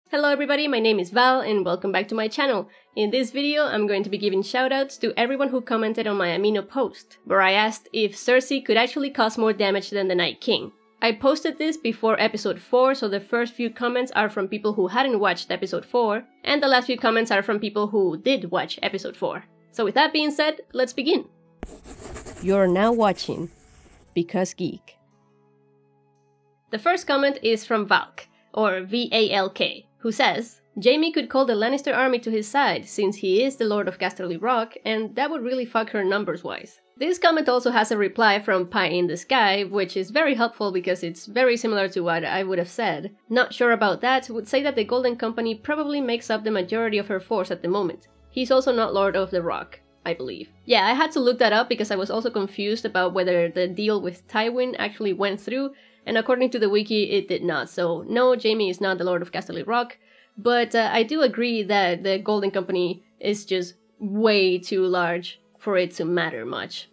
Hello everybody, my name is Val and welcome back to my channel. In this video, I'm going to be giving shoutouts to everyone who commented on my Amino post, where I asked if Cersei could actually cause more damage than the Night King. I posted this before episode 4, so the first few comments are from people who hadn't watched episode 4, and the last few comments are from people who did watch episode 4. So with that being said, let's begin. You're now watching Because Geek. The first comment is from Valk, or V-A-L-K, who says, Jaime could call the Lannister army to his side, since he is the Lord of Casterly Rock, and that would really fuck her numbers-wise. This comment also has a reply from Pie in the Sky, which is very helpful because it's very similar to what I would have said. Not sure about that, would say that the Golden Company probably makes up the majority of her force at the moment. He's also not Lord of the Rock, I believe. Yeah, I had to look that up because I was also confused about whether the deal with Tywin actually went through, and according to the wiki, it did not. So no, Jaime is not the Lord of Casterly Rock, but I do agree that the Golden Company is just way too large for it to matter much.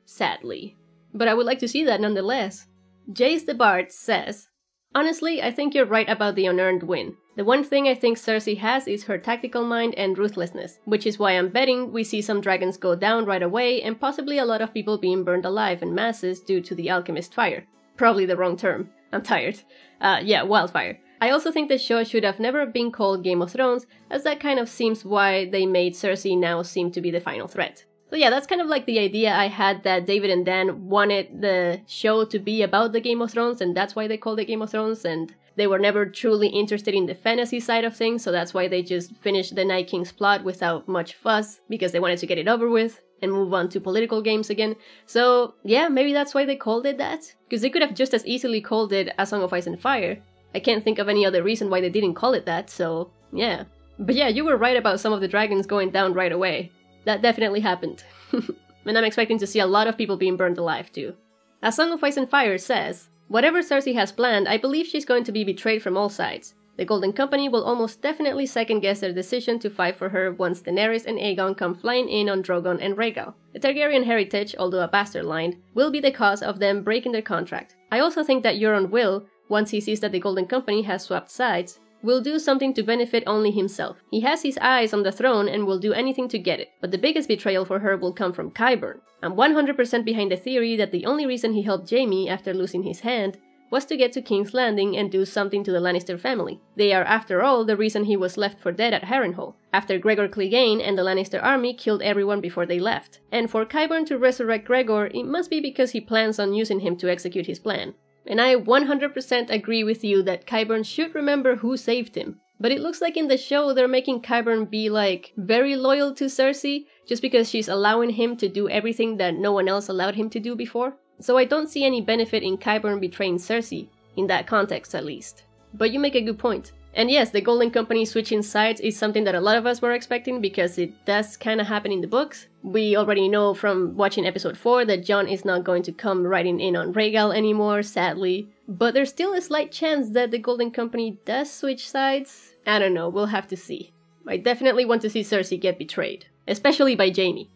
Sadly. But I would like to see that nonetheless. Jace the Bard says, honestly, I think you're right about the unearned win. The one thing I think Cersei has is her tactical mind and ruthlessness, which is why I'm betting we see some dragons go down right away and possibly a lot of people being burned alive in masses due to the alchemist fire. Probably the wrong term. I'm tired. Yeah, wildfire. I also think the show should have never been called Game of Thrones, as that kind of seems why they made Cersei now seem to be the final threat. So yeah, that's kind of like the idea I had that David and Dan wanted the show to be about the Game of Thrones, and that's why they called it Game of Thrones, and they were never truly interested in the fantasy side of things, so that's why they just finished the Night King's plot without much fuss, because they wanted to get it over with and move on to political games again. So yeah, maybe that's why they called it that, because they could have just as easily called it A Song of Ice and Fire. I can't think of any other reason why they didn't call it that, so yeah. But yeah, you were right about some of the dragons going down right away. That definitely happened. And I'm expecting to see a lot of people being burned alive too. A Song of Ice and Fire says, whatever Cersei has planned, I believe she's going to be betrayed from all sides. The Golden Company will almost definitely second-guess their decision to fight for her once Daenerys and Aegon come flying in on Drogon and Rhaegal. The Targaryen heritage, although a bastard line, will be the cause of them breaking their contract. I also think that Euron will, once he sees that the Golden Company has swapped sides, will do something to benefit only himself. He has his eyes on the throne and will do anything to get it, but the biggest betrayal for her will come from Qyburn. I'm 100% behind the theory that the only reason he helped Jaime after losing his hand was to get to King's Landing and do something to the Lannister family. They are, after all, the reason he was left for dead at Harrenhal, after Gregor Clegane and the Lannister army killed everyone before they left. And for Qyburn to resurrect Gregor, it must be because he plans on using him to execute his plan. And I 100% agree with you that Qyburn should remember who saved him. But it looks like in the show they're making Qyburn be like very loyal to Cersei just because she's allowing him to do everything that no one else allowed him to do before. So I don't see any benefit in Qyburn betraying Cersei, in that context at least. But you make a good point. And yes, the Golden Company switching sides is something that a lot of us were expecting because it does kind of happen in the books. We already know from watching episode 4 that Jon is not going to come riding in on Rhaegal anymore, sadly. But there's still a slight chance that the Golden Company does switch sides. I don't know, we'll have to see. I definitely want to see Cersei get betrayed, especially by Jaime.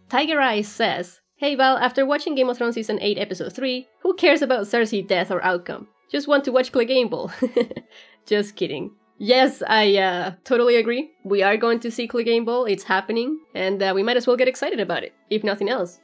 Tiger Eyes says, hey Val, after watching Game of Thrones Season 8 Episode 3, who cares about Cersei's death or outcome? Just want to watch Clegane Bowl. Just kidding. Yes, I totally agree. We are going to see Clegane Bowl, it's happening, and we might as well get excited about it, if nothing else.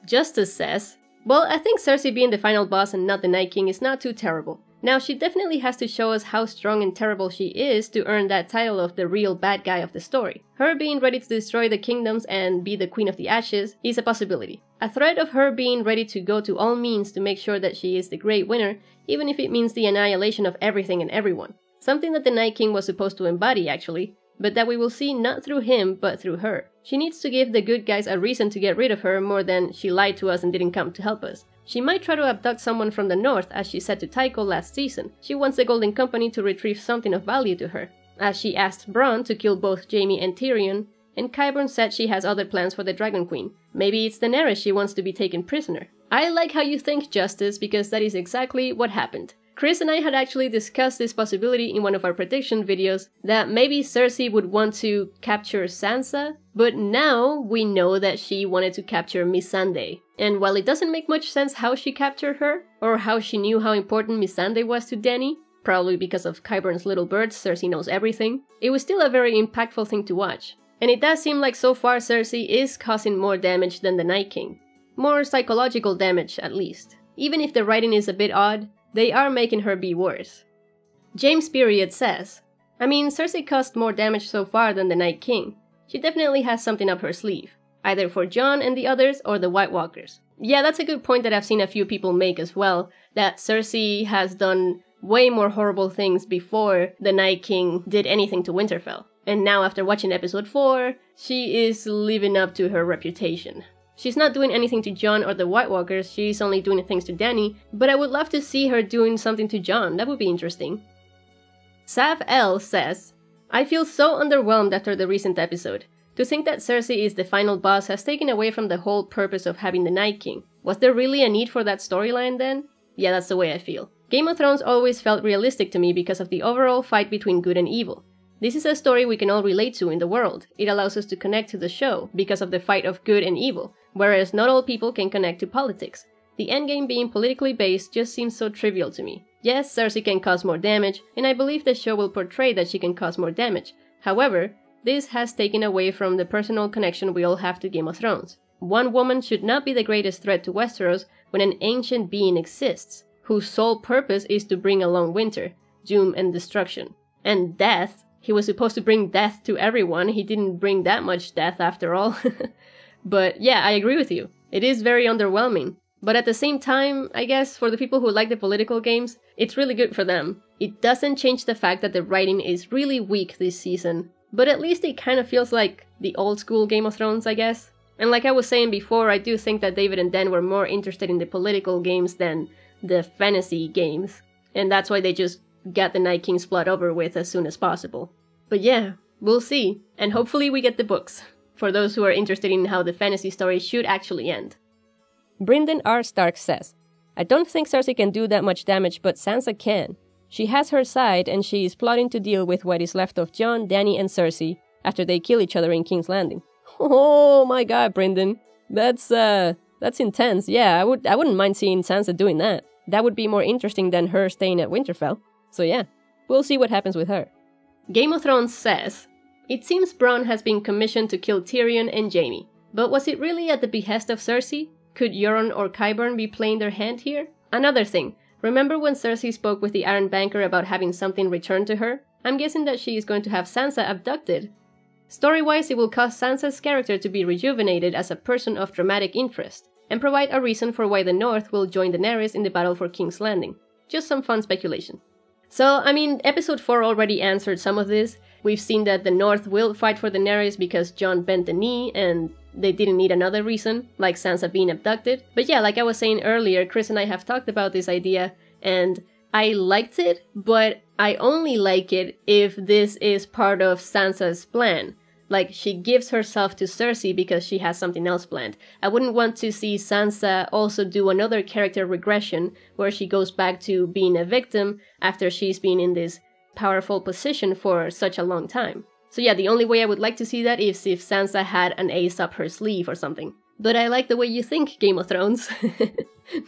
Justice says, well, I think Cersei being the final boss and not the Night King is not too terrible. Now, she definitely has to show us how strong and terrible she is to earn that title of the real bad guy of the story. Her being ready to destroy the kingdoms and be the Queen of the Ashes is a possibility. A threat of her being ready to go to all means to make sure that she is the great winner, even if it means the annihilation of everything and everyone. Something that the Night King was supposed to embody, actually, but that we will see not through him, but through her. She needs to give the good guys a reason to get rid of her more than she lied to us and didn't come to help us. She might try to abduct someone from the north, as she said to Tycho last season. She wants the Golden Company to retrieve something of value to her, as she asked Bronn to kill both Jaime and Tyrion, and Qyburn said she has other plans for the Dragon Queen. Maybe it's Daenerys she wants to be taken prisoner. I like how you think, Justice, because that is exactly what happened. Chris and I had actually discussed this possibility in one of our prediction videos, that maybe Cersei would want to capture Sansa, but now we know that she wanted to capture Missandei. And while it doesn't make much sense how she captured her, or how she knew how important Missandei was to Dany, probably because of Qyburn's little birds, Cersei knows everything, it was still a very impactful thing to watch. And it does seem like so far Cersei is causing more damage than the Night King. More psychological damage, at least. Even if the writing is a bit odd, they are making her be worse. James Period says, I mean, Cersei caused more damage so far than the Night King. She definitely has something up her sleeve, either for Jon and the others or the White Walkers. Yeah, that's a good point that I've seen a few people make as well, that Cersei has done way more horrible things before the Night King did anything to Winterfell. And now after watching episode 4, she is living up to her reputation. She's not doing anything to Jon or the White Walkers, she's only doing things to Dany, but I would love to see her doing something to Jon, that would be interesting. Sav L says, I feel so underwhelmed after the recent episode. To think that Cersei is the final boss has taken away from the whole purpose of having the Night King. Was there really a need for that storyline then? Yeah, that's the way I feel. Game of Thrones always felt realistic to me because of the overall fight between good and evil. This is a story we can all relate to in the world. It allows us to connect to the show because of the fight of good and evil, whereas not all people can connect to politics. The endgame being politically based just seems so trivial to me. Yes, Cersei can cause more damage, and I believe the show will portray that she can cause more damage. However, this has taken away from the personal connection we all have to Game of Thrones. One woman should not be the greatest threat to Westeros when an ancient being exists, whose sole purpose is to bring along winter, doom and destruction. And death. He was supposed to bring death to everyone, he didn't bring that much death after all. But yeah, I agree with you. It is very underwhelming. But at the same time, I guess, for the people who like the political games, it's really good for them. It doesn't change the fact that the writing is really weak this season. But at least it kind of feels like the old school Game of Thrones, I guess. And like I was saying before, I do think that David and Dan were more interested in the political games than the fantasy games. And that's why they just got the Night King's plot over with as soon as possible. But yeah, we'll see. And hopefully we get the books, for those who are interested in how the fantasy story should actually end. Brynden R. Stark says, I don't think Cersei can do that much damage, but Sansa can. She has her side, and she is plotting to deal with what is left of Jon, Dany, and Cersei after they kill each other in King's Landing. Oh my god, Brynden. That's intense. Yeah, I wouldn't mind seeing Sansa doing that. That would be more interesting than her staying at Winterfell. So yeah, we'll see what happens with her. Game of Thrones says, it seems Bronn has been commissioned to kill Tyrion and Jaime. But was it really at the behest of Cersei? Could Euron or Qyburn be playing their hand here? Another thing, remember when Cersei spoke with the Iron Banker about having something returned to her? I'm guessing that she is going to have Sansa abducted. Story-wise, it will cause Sansa's character to be rejuvenated as a person of dramatic interest, and provide a reason for why the North will join Daenerys in the battle for King's Landing. Just some fun speculation. So, I mean, episode 4 already answered some of this. We've seen that the North will fight for Daenerys because Jon bent the knee, and they didn't need another reason, like Sansa being abducted. But yeah, like I was saying earlier, Chris and I have talked about this idea, and I liked it, but I only like it if this is part of Sansa's plan. Like, she gives herself to Cersei because she has something else planned. I wouldn't want to see Sansa also do another character regression where she goes back to being a victim after she's been in this powerful position for such a long time. So yeah, the only way I would like to see that is if Sansa had an ace up her sleeve or something. But I like the way you think, Game of Thrones.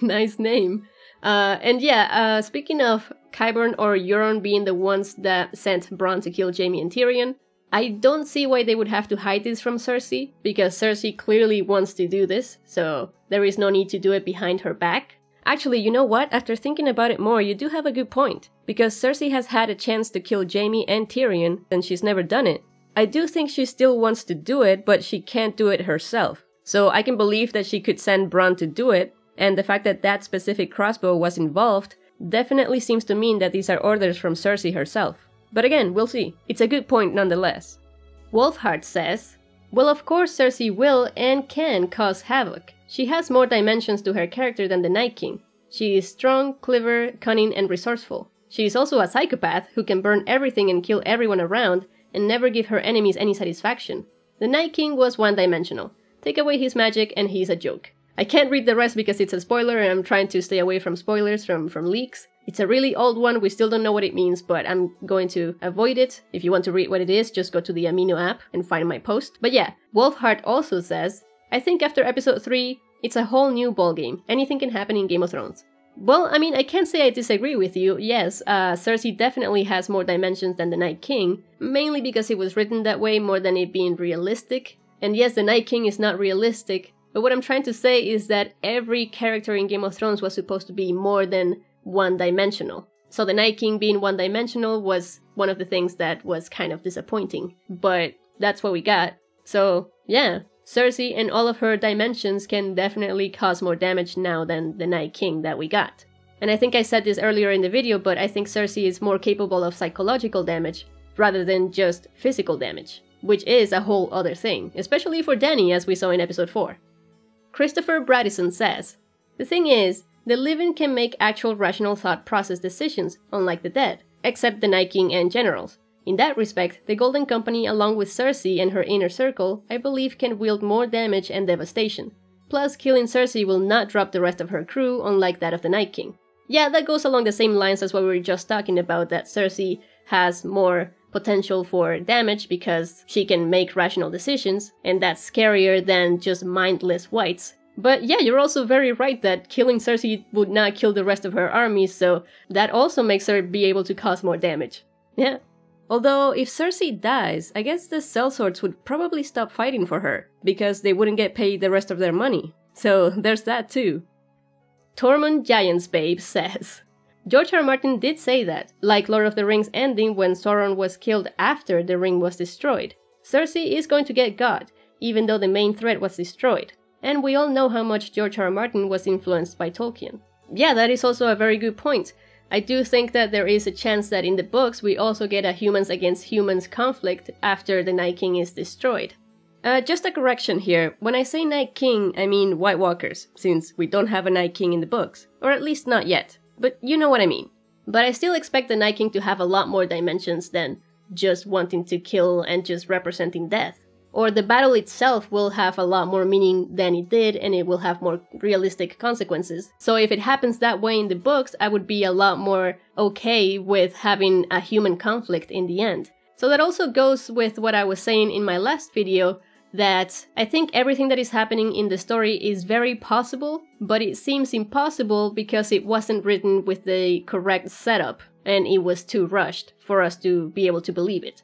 Nice name. And yeah, speaking of Qyburn or Euron being the ones that sent Bronn to kill Jaime and Tyrion, I don't see why they would have to hide this from Cersei, because Cersei clearly wants to do this, so there is no need to do it behind her back. Actually, you know what? After thinking about it more, you do have a good point, because Cersei has had a chance to kill Jaime and Tyrion, and she's never done it. I do think she still wants to do it, but she can't do it herself. So I can believe that she could send Bronn to do it, and the fact that that specific crossbow was involved definitely seems to mean that these are orders from Cersei herself. But again, we'll see. It's a good point nonetheless. Wolfheart says, well, of course Cersei will and can cause havoc. She has more dimensions to her character than the Night King. She is strong, clever, cunning, and resourceful. She is also a psychopath who can burn everything and kill everyone around and never give her enemies any satisfaction. The Night King was one-dimensional. Take away his magic and he's a joke. I can't read the rest because it's a spoiler and I'm trying to stay away from spoilers from leaks. It's a really old one, we still don't know what it means, but I'm going to avoid it. If you want to read what it is, just go to the Amino app and find my post. But yeah, Wolfheart also says, I think after episode 3, it's a whole new ballgame. Anything can happen in Game of Thrones. Well, I mean, I can't say I disagree with you. Yes, Cersei definitely has more dimensions than the Night King, mainly because it was written that way more than it being realistic. And yes, the Night King is not realistic, but what I'm trying to say is that every character in Game of Thrones was supposed to be more than one-dimensional. So the Night King being one-dimensional was one of the things that was kind of disappointing, but that's what we got. So, yeah, Cersei and all of her dimensions can definitely cause more damage now than the Night King that we got. And I think I said this earlier in the video, but I think Cersei is more capable of psychological damage rather than just physical damage, which is a whole other thing, especially for Dany as we saw in episode 4. Christopher Bradison says, "The thing is, the living can make actual rational thought process decisions, unlike the dead, except the Night King and generals. In that respect, the Golden Company along with Cersei and her inner circle, I believe can wield more damage and devastation. Plus, killing Cersei will not drop the rest of her crew, unlike that of the Night King." Yeah, that goes along the same lines as what we were just talking about, that Cersei has more potential for damage because she can make rational decisions, and that's scarier than just mindless whites. But yeah, you're also very right that killing Cersei would not kill the rest of her army, so that also makes her be able to cause more damage. Yeah. Although, if Cersei dies, I guess the sellswords would probably stop fighting for her, because they wouldn't get paid the rest of their money. So there's that too. Tormund Giantsbabe says, "George R. R. Martin did say that, like Lord of the Rings ending when Sauron was killed after the ring was destroyed. Cersei is going to get God, even though the main threat was destroyed. And we all know how much George R. R. Martin was influenced by Tolkien." Yeah, that is also a very good point. I do think that there is a chance that in the books we also get a humans against humans conflict after the Night King is destroyed. Just a correction here. When I say Night King, I mean White Walkers, since we don't have a Night King in the books. Or at least not yet. But you know what I mean. But I still expect the Night King to have a lot more dimensions than just wanting to kill and just representing death. Or the battle itself will have a lot more meaning than it did, and it will have more realistic consequences. So if it happens that way in the books, I would be a lot more okay with having a human conflict in the end. So that also goes with what I was saying in my last video, that I think everything that is happening in the story is very possible, but it seems impossible because it wasn't written with the correct setup, and it was too rushed for us to be able to believe it.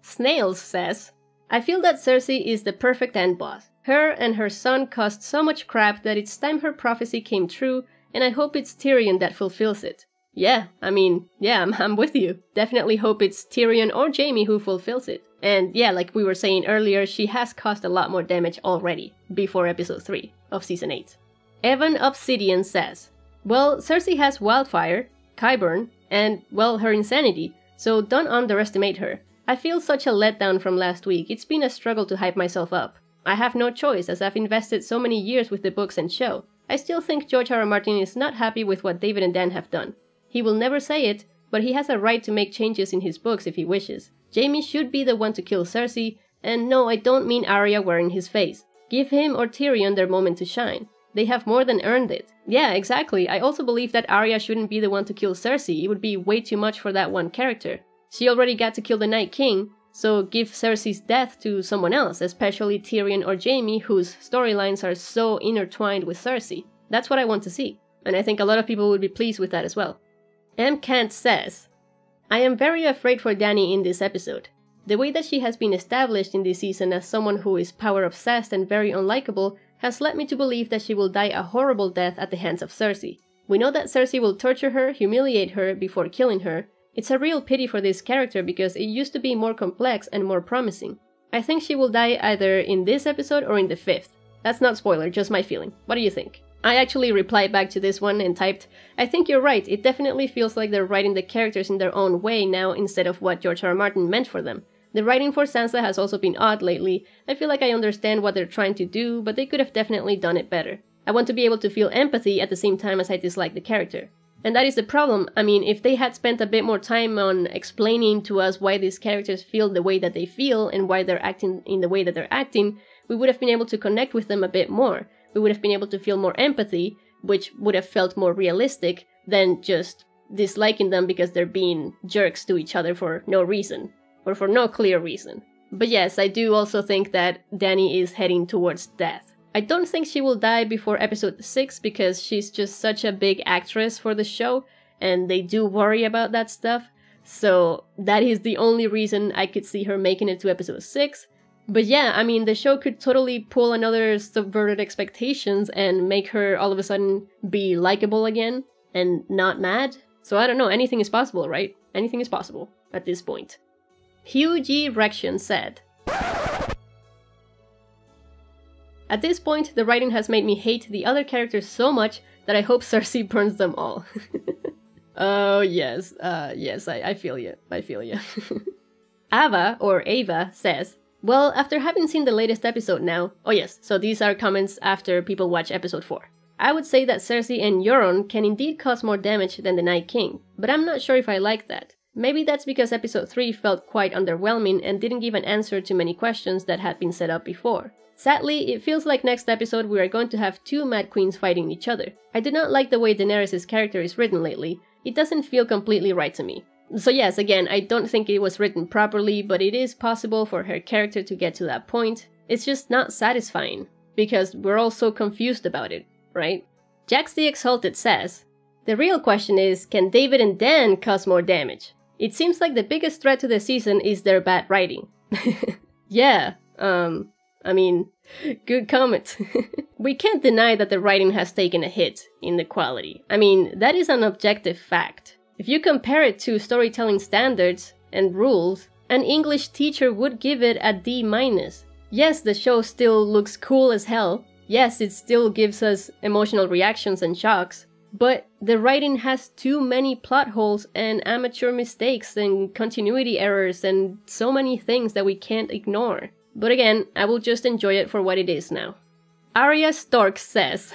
Snails says, "I feel that Cersei is the perfect end boss. Her and her son caused so much crap that it's time her prophecy came true, and I hope it's Tyrion that fulfills it." Yeah, I mean, yeah, I'm with you. Definitely hope it's Tyrion or Jaime who fulfills it. And yeah, like we were saying earlier, she has caused a lot more damage already, before episode 3 of season 8. Evan Obsidian says, "Well, Cersei has Wildfire, Qyburn, and, well, her insanity, so don't underestimate her. I feel such a letdown from last week. It's been a struggle to hype myself up. I have no choice as I've invested so many years with the books and show. I still think George R. R. Martin is not happy with what David and Dan have done. He will never say it, but he has a right to make changes in his books if he wishes. Jaime should be the one to kill Cersei, and no, I don't mean Arya wearing his face. Give him or Tyrion their moment to shine. They have more than earned it." Yeah, exactly. I also believe that Arya shouldn't be the one to kill Cersei. It would be way too much for that one character. She already got to kill the Night King, so give Cersei's death to someone else, especially Tyrion or Jaime, whose storylines are so intertwined with Cersei. That's what I want to see, and I think a lot of people would be pleased with that as well. M. Kant says, "I am very afraid for Dany in this episode. The way that she has been established in this season as someone who is power-obsessed and very unlikable has led me to believe that she will die a horrible death at the hands of Cersei. We know that Cersei will torture her, humiliate her before killing her. It's a real pity for this character because it used to be more complex and more promising. I think she will die either in this episode or in the 5th. That's not spoiler, just my feeling. What do you think?" I actually replied back to this one and typed, "I think you're right, it definitely feels like they're writing the characters in their own way now instead of what George R. R. Martin meant for them. The writing for Sansa has also been odd lately. I feel like I understand what they're trying to do, but they could have definitely done it better. I want to be able to feel empathy at the same time as I dislike the character. And that is the problem. I mean, if they had spent a bit more time on explaining to us why these characters feel the way that they feel and why they're acting in the way that they're acting, we would have been able to connect with them a bit more. We would have been able to feel more empathy, which would have felt more realistic than just disliking them because they're being jerks to each other for no reason, or for no clear reason. But yes, I do also think that Dany is heading towards death. I don't think she will die before episode 6 because she's just such a big actress for the show, and they do worry about that stuff. So that is the only reason I could see her making it to episode 6. But yeah, I mean, the show could totally pull another subverted expectations and make her all of a sudden be likable again and not mad. So I don't know, anything is possible, right? Anything is possible at this point. Hugh G. Rection said, "At this point, the writing has made me hate the other characters so much that I hope Cersei burns them all." Oh, yes. Yes, I feel you. I feel you. Ava, or Ava, says, "Well, after having seen the latest episode now..." Oh yes, so these are comments after people watch episode 4. "I would say that Cersei and Euron can indeed cause more damage than the Night King, but I'm not sure if I like that. Maybe that's because episode 3 felt quite underwhelming and didn't give an answer to many questions that had been set up before. Sadly, it feels like next episode we are going to have 2 Mad Queens fighting each other. I do not like the way Daenerys' character is written lately. It doesn't feel completely right to me." So yes, again, I don't think it was written properly, but it is possible for her character to get to that point. It's just not satisfying, because we're all so confused about it, right? Jax the Exalted says, "The real question is, can David and Dan cause more damage? It seems like the biggest threat to the season is their bad writing." Yeah, I mean, good comment. We can't deny that the writing has taken a hit in the quality. I mean, that is an objective fact. If you compare it to storytelling standards and rules, an English teacher would give it a D-. Yes, the show still looks cool as hell. Yes, it still gives us emotional reactions and shocks. But the writing has too many plot holes and amateur mistakes and continuity errors and so many things that we can't ignore. But again, I will just enjoy it for what it is now. Arya Stork says,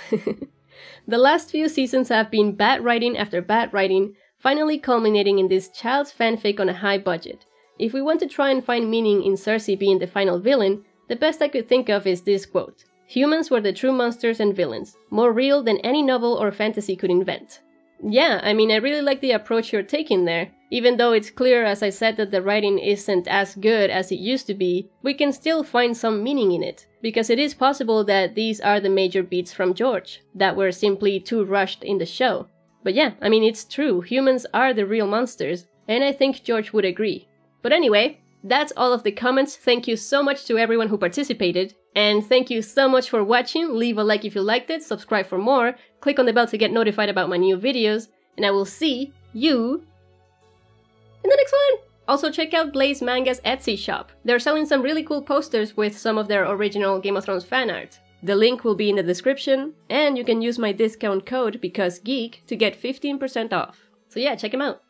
"The last few seasons have been bad writing after bad writing, finally culminating in this child's fanfic on a high budget. If we want to try and find meaning in Cersei being the final villain, the best I could think of is this quote: 'Humans were the true monsters and villains, more real than any novel or fantasy could invent.'" Yeah, I mean, I really like the approach you're taking there. Even though it's clear, as I said, that the writing isn't as good as it used to be, we can still find some meaning in it, because it is possible that these are the major beats from George, that were simply too rushed in the show. But yeah, I mean, it's true, humans are the real monsters, and I think George would agree. But anyway, that's all of the comments. Thank you so much to everyone who participated, and thank you so much for watching. Leave a like if you liked it, subscribe for more, click on the bell to get notified about my new videos, and I will see you in the next one! Also check out Blaze Manga's Etsy shop. They're selling some really cool posters with some of their original Game of Thrones fan art. The link will be in the description, and you can use my discount code BecauseGeek to get 15% off. So yeah, check them out!